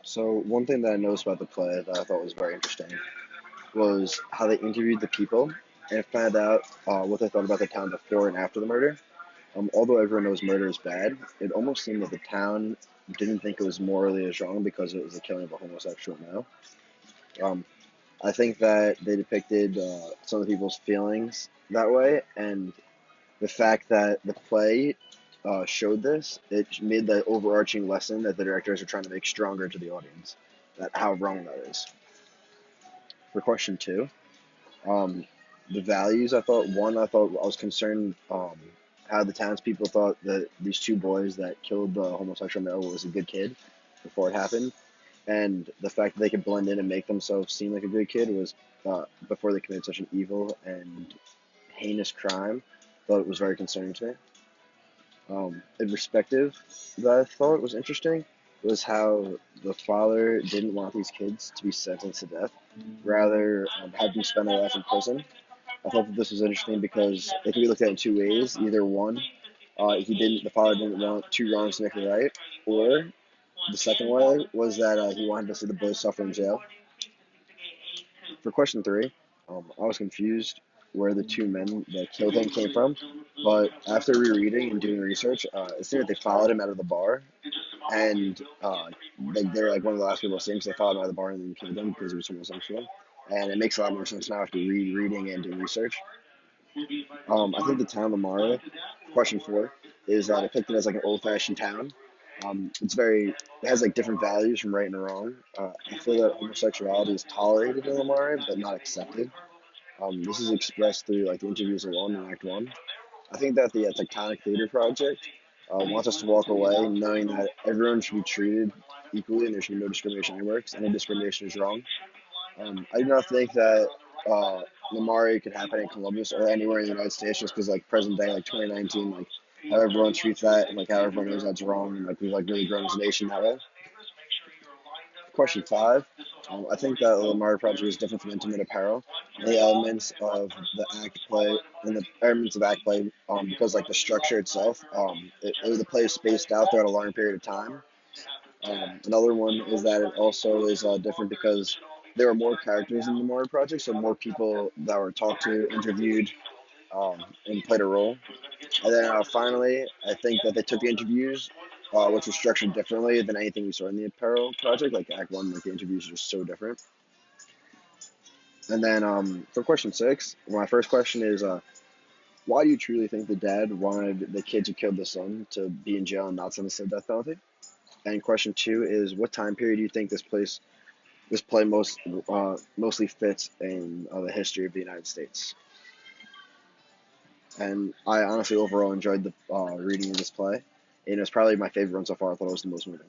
So one thing that I noticed about the play that I thought was very interesting was how they interviewed the people and found out what they thought about the town before and after the murder. Although everyone knows murder is bad, it almost seemed that the town didn't think it was morally as wrong because it was the killing of a homosexual male. Um, I think that they depicted some of the people's feelings that way, and the fact that the play showed this, it made the overarching lesson that the directors are trying to make stronger to the audience, that how wrong that is. For question two, um, the values, I thought I was concerned how the townspeople thought that these two boys that killed the homosexual male was a good kid before it happened, and the fact that they could blend in and make themselves seem like a good kid was before they committed such an evil and heinous crime. Thought it was very concerning to me. A perspective that I thought was interesting was how the father didn't want these kids to be sentenced to death, rather have them spend their life in prison. I thought that this was interesting because it can be looked at in two ways. Either one, the father didn't want two wrongs to make a right, or the second way was that he wanted to see the boys suffer in jail. For question three, I was confused where the two men that killed him came from, but after rereading and doing research, it seemed that they followed him out of the bar, and they're like one of the last people to see him because they followed him out of the bar and then killed him because he was homosexual. And it makes a lot more sense now after reading and doing research. I think the town of Lamara, question four, is depicted as like an old-fashioned town. It has like different values from right and wrong. I feel that homosexuality is tolerated in Lamara, but not accepted. This is expressed through like the interviews alone in Act One. I think that the Tectonic Theater Project wants us to walk away knowing that everyone should be treated equally and there should be no discrimination anywhere, because any discrimination is wrong. I do not think that Lamari could happen in Columbus or anywhere in the United States just because, like, present day, like 2019, like, how everyone treats that and, like, how everyone knows that's wrong and, like, we've, like, really grown as a nation that way. Question five. I think that the Lamar Project is different from Intimate Apparel. The elements of the act play and the elements of act play, because like the structure itself, the play is spaced out throughout a long period of time. Another one is that it also is different because there are more characters in the Lamar Project, so more people that were talked to, interviewed, and played a role. And then finally, I think that they took the interviews, which were structured differently than anything we saw in the Apparel Project. Like Act One, like the interviews are just so different. And then for question six, my first question is, why do you truly think the dad wanted the kid who killed the son to be in jail and not sentenced to the death penalty? And question two is, what time period do you think this play mostly fits in the history of the United States? And I honestly overall enjoyed the reading of this play, and it's probably my favorite one so far. I thought it was the most moving.